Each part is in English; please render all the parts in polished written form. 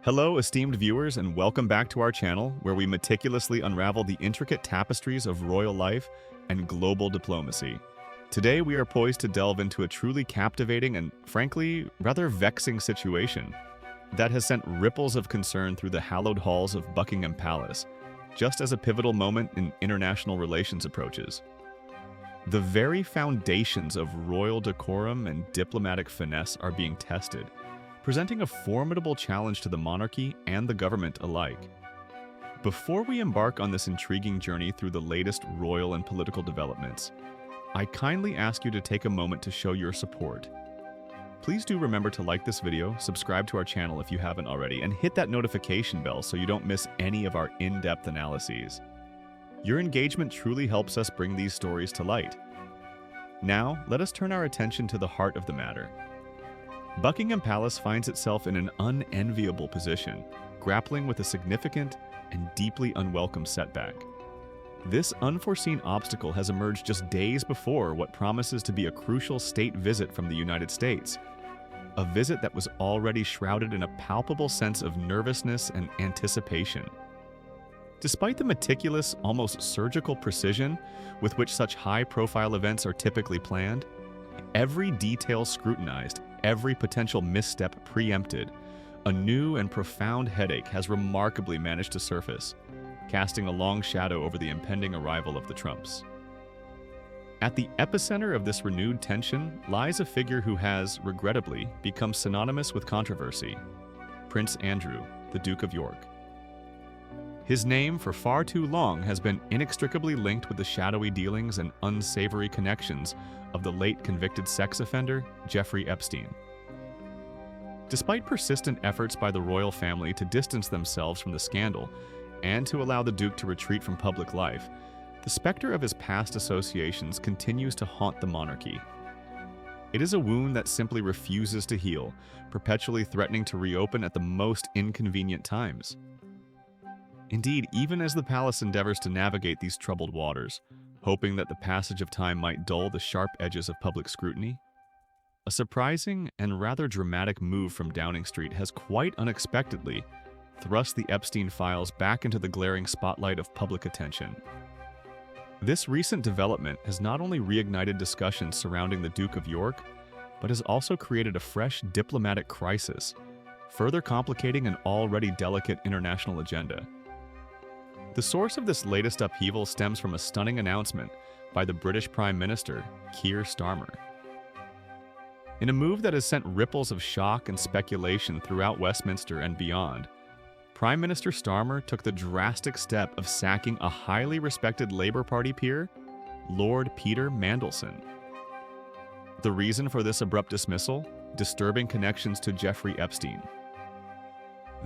Hello, esteemed viewers, and welcome back to our channel, where we meticulously unravel the intricate tapestries of royal life and global diplomacy. Today, we are poised to delve into a truly captivating and, frankly, rather vexing situation that has sent ripples of concern through the hallowed halls of Buckingham Palace, just as a pivotal moment in international relations approaches. The very foundations of royal decorum and diplomatic finesse are being tested, presenting a formidable challenge to the monarchy and the government alike. Before we embark on this intriguing journey through the latest royal and political developments, I kindly ask you to take a moment to show your support. Please do remember to like this video, subscribe to our channel if you haven't already, and hit that notification bell so you don't miss any of our in-depth analyses. Your engagement truly helps us bring these stories to light. Now, let us turn our attention to the heart of the matter. Buckingham Palace finds itself in an unenviable position, grappling with a significant and deeply unwelcome setback. This unforeseen obstacle has emerged just days before what promises to be a crucial state visit from the United States, a visit that was already shrouded in a palpable sense of nervousness and anticipation. Despite the meticulous, almost surgical precision with which such high-profile events are typically planned, every detail scrutinized, every potential misstep preempted, a new and profound headache has remarkably managed to surface, casting a long shadow over the impending arrival of the Trumps. At the epicenter of this renewed tension lies a figure who has, regrettably, become synonymous with controversy: Prince Andrew, the Duke of York. His name, for far too long, has been inextricably linked with the shadowy dealings and unsavory connections of the late convicted sex offender, Jeffrey Epstein. Despite persistent efforts by the royal family to distance themselves from the scandal and to allow the Duke to retreat from public life, the specter of his past associations continues to haunt the monarchy. It is a wound that simply refuses to heal, perpetually threatening to reopen at the most inconvenient times. Indeed, even as the palace endeavors to navigate these troubled waters, hoping that the passage of time might dull the sharp edges of public scrutiny, a surprising and rather dramatic move from Downing Street has quite unexpectedly thrust the Epstein files back into the glaring spotlight of public attention. This recent development has not only reignited discussions surrounding the Duke of York, but has also created a fresh diplomatic crisis, further complicating an already delicate international agenda. The source of this latest upheaval stems from a stunning announcement by the British Prime Minister, Keir Starmer. In a move that has sent ripples of shock and speculation throughout Westminster and beyond, Prime Minister Starmer took the drastic step of sacking a highly respected Labour Party peer, Lord Peter Mandelson. The reason for this abrupt dismissal? Disturbing connections to Jeffrey Epstein.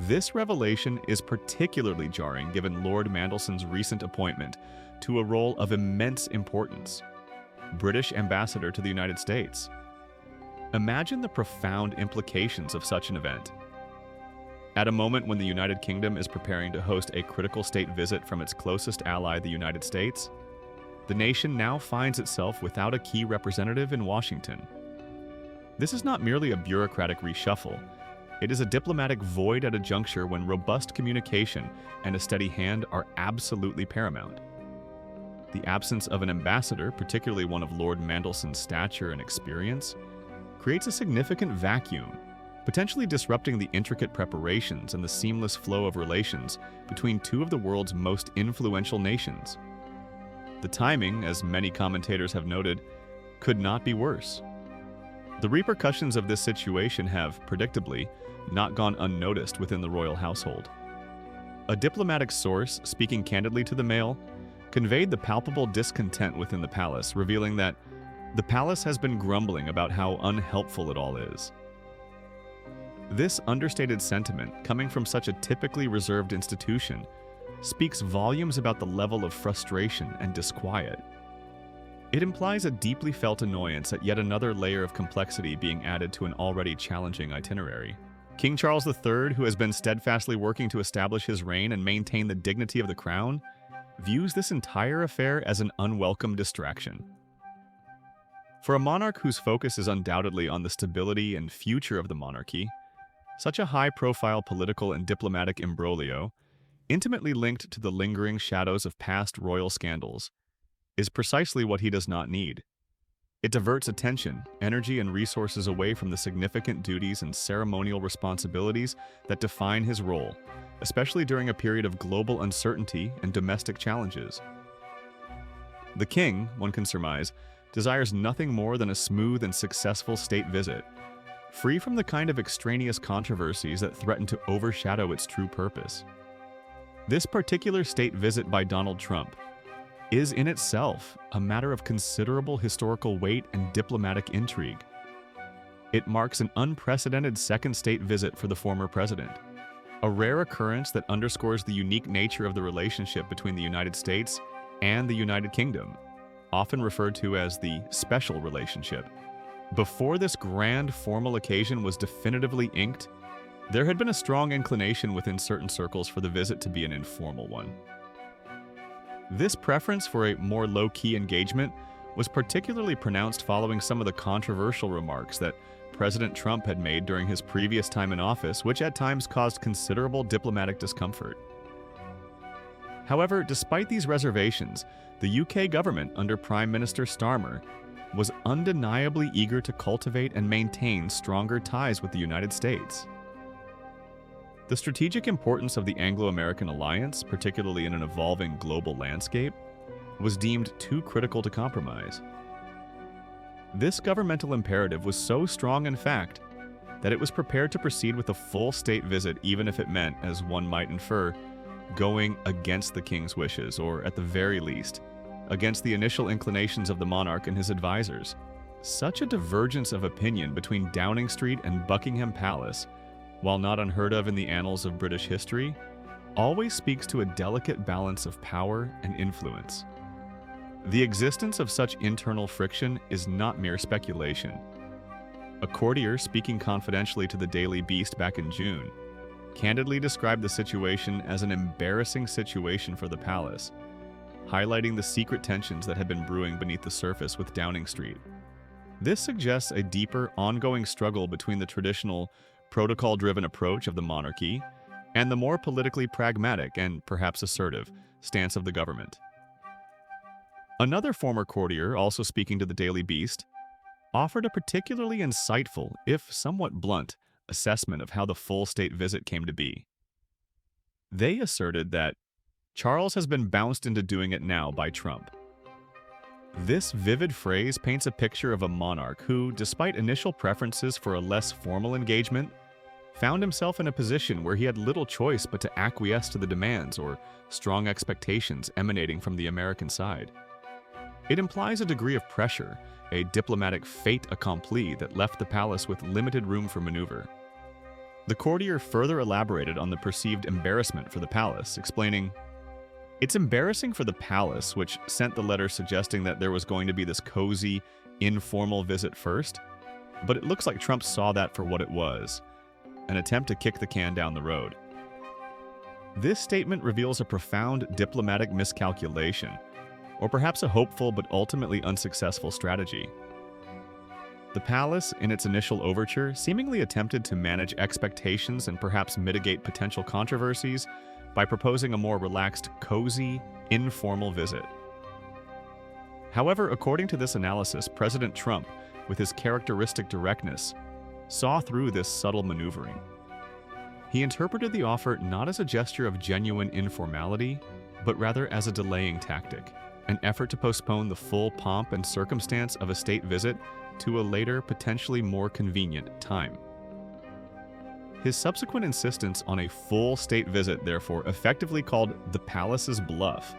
This revelation is particularly jarring given Lord Mandelson's recent appointment to a role of immense importance: British Ambassador to the United States. Imagine the profound implications of such an event. At a moment when the United Kingdom is preparing to host a critical state visit from its closest ally, the United States, the nation now finds itself without a key representative in Washington. This is not merely a bureaucratic reshuffle. It is a diplomatic void at a juncture when robust communication and a steady hand are absolutely paramount. The absence of an ambassador, particularly one of Lord Mandelson's stature and experience, creates a significant vacuum, potentially disrupting the intricate preparations and the seamless flow of relations between two of the world's most influential nations. The timing, as many commentators have noted, could not be worse. The repercussions of this situation have, predictably, not gone unnoticed within the royal household. A diplomatic source, speaking candidly to the Mail, conveyed the palpable discontent within the palace, revealing that the palace has been grumbling about how unhelpful it all is. This understated sentiment, coming from such a typically reserved institution, speaks volumes about the level of frustration and disquiet. It implies a deeply felt annoyance at yet another layer of complexity being added to an already challenging itinerary. King Charles III, who has been steadfastly working to establish his reign and maintain the dignity of the crown, views this entire affair as an unwelcome distraction. For a monarch whose focus is undoubtedly on the stability and future of the monarchy, Such a high-profile political and diplomatic imbroglio, intimately linked to the lingering shadows of past royal scandals, is precisely what he does not need. It diverts attention, energy, and resources away from the significant duties and ceremonial responsibilities that define his role, especially during a period of global uncertainty and domestic challenges. The king, one can surmise, desires nothing more than a smooth and successful state visit, free from the kind of extraneous controversies that threaten to overshadow its true purpose. This particular state visit by Donald Trump is in itself a matter of considerable historical weight and diplomatic intrigue. It marks an unprecedented second state visit for the former president, a rare occurrence that underscores the unique nature of the relationship between the United States and the United Kingdom, often referred to as the special relationship. Before this grand formal occasion was definitively inked, there had been a strong inclination within certain circles for the visit to be an informal one. This preference for a more low-key engagement was particularly pronounced following some of the controversial remarks that President Trump had made during his previous time in office, which at times caused considerable diplomatic discomfort. However, despite these reservations, the UK government under Prime Minister Starmer was undeniably eager to cultivate and maintain stronger ties with the United States. The strategic importance of the Anglo-American alliance, particularly in an evolving global landscape, was deemed too critical to compromise. This governmental imperative was so strong, in fact, that it was prepared to proceed with a full state visit even if it meant, as one might infer, going against the king's wishes, or at the very least, against the initial inclinations of the monarch and his advisors. Such a divergence of opinion between Downing Street and Buckingham Palace, while not unheard of in the annals of British history, always speaks to a delicate balance of power and influence. The existence of such internal friction is not mere speculation. A courtier speaking confidentially to the Daily Beast back in June candidly described the situation as an embarrassing situation for the palace, highlighting the secret tensions that had been brewing beneath the surface with Downing Street. This suggests a deeper, ongoing struggle between the traditional, protocol-driven approach of the monarchy and the more politically pragmatic and perhaps assertive stance of the government. Another former courtier, also speaking to the Daily Beast, offered a particularly insightful, if somewhat blunt, assessment of how the full state visit came to be. They asserted that Charles has been bounced into doing it now by Trump. This vivid phrase paints a picture of a monarch who, despite initial preferences for a less formal engagement, found himself in a position where he had little choice but to acquiesce to the demands or strong expectations emanating from the American side. It implies a degree of pressure, a diplomatic fait accompli that left the palace with limited room for maneuver. The courtier further elaborated on the perceived embarrassment for the palace, explaining, "It's embarrassing for the palace, which sent the letter suggesting that there was going to be this cozy, informal visit first, but it looks like Trump saw that for what it was, an attempt to kick the can down the road." This statement reveals a profound diplomatic miscalculation, or perhaps a hopeful but ultimately unsuccessful strategy. The palace, in its initial overture, seemingly attempted to manage expectations and perhaps mitigate potential controversies by proposing a more relaxed, cozy, informal visit. However, according to this analysis, President Trump, with his characteristic directness, saw through this subtle maneuvering. He interpreted the offer not as a gesture of genuine informality, but rather as a delaying tactic, an effort to postpone the full pomp and circumstance of a state visit to a later, potentially more convenient time. His subsequent insistence on a full state visit, therefore, effectively called the palace's bluff,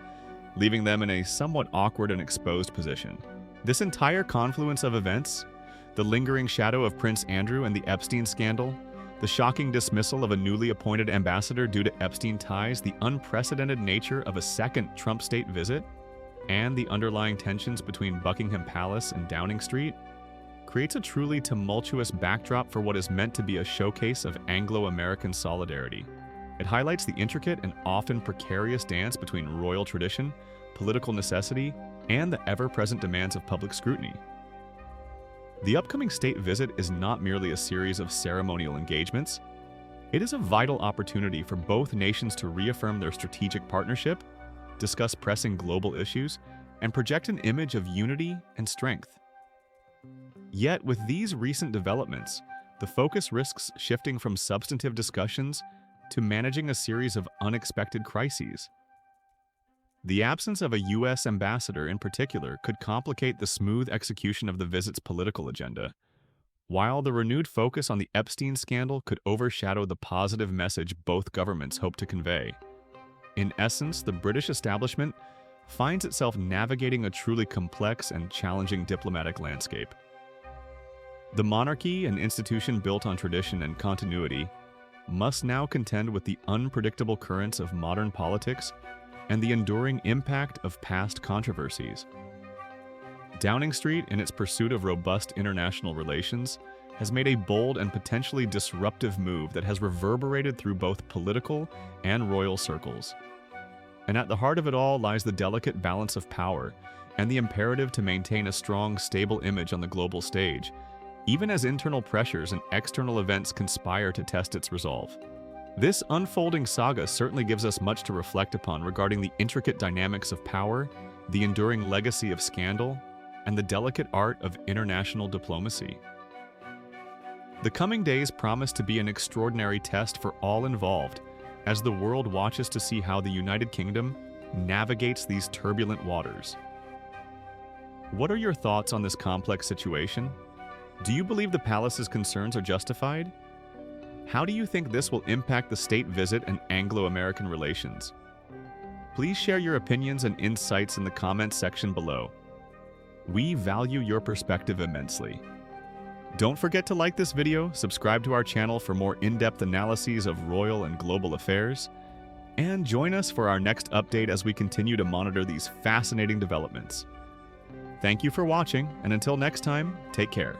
leaving them in a somewhat awkward and exposed position. This entire confluence of events, the lingering shadow of Prince Andrew and the Epstein scandal, the shocking dismissal of a newly appointed ambassador due to Epstein ties, the unprecedented nature of a second Trump state visit, and the underlying tensions between Buckingham Palace and Downing Street, creates a truly tumultuous backdrop for what is meant to be a showcase of Anglo-American solidarity. It highlights the intricate and often precarious dance between royal tradition, political necessity, and the ever-present demands of public scrutiny. The upcoming state visit is not merely a series of ceremonial engagements, It is a vital opportunity for both nations to reaffirm their strategic partnership, discuss pressing global issues, and project an image of unity and strength. Yet, with these recent developments, the focus risks shifting from substantive discussions to managing a series of unexpected crises. The absence of a U.S. ambassador in particular could complicate the smooth execution of the visit's political agenda, while the renewed focus on the Epstein scandal could overshadow the positive message both governments hope to convey. In essence, the British establishment finds itself navigating a truly complex and challenging diplomatic landscape. The monarchy, an institution built on tradition and continuity, must now contend with the unpredictable currents of modern politics and the enduring impact of past controversies. Downing Street, in its pursuit of robust international relations, has made a bold and potentially disruptive move that has reverberated through both political and royal circles. And at the heart of it all lies the delicate balance of power and the imperative to maintain a strong, stable image on the global stage, even as internal pressures and external events conspire to test its resolve. This unfolding saga certainly gives us much to reflect upon regarding the intricate dynamics of power, the enduring legacy of scandal, and the delicate art of international diplomacy. The coming days promise to be an extraordinary test for all involved, as the world watches to see how the United Kingdom navigates these turbulent waters. What are your thoughts on this complex situation? Do you believe the palace's concerns are justified? How do you think this will impact the state visit and Anglo-American relations? Please share your opinions and insights in the comments section below. We value your perspective immensely. Don't forget to like this video, subscribe to our channel for more in-depth analyses of royal and global affairs, and join us for our next update as we continue to monitor these fascinating developments. Thank you for watching, and until next time, take care.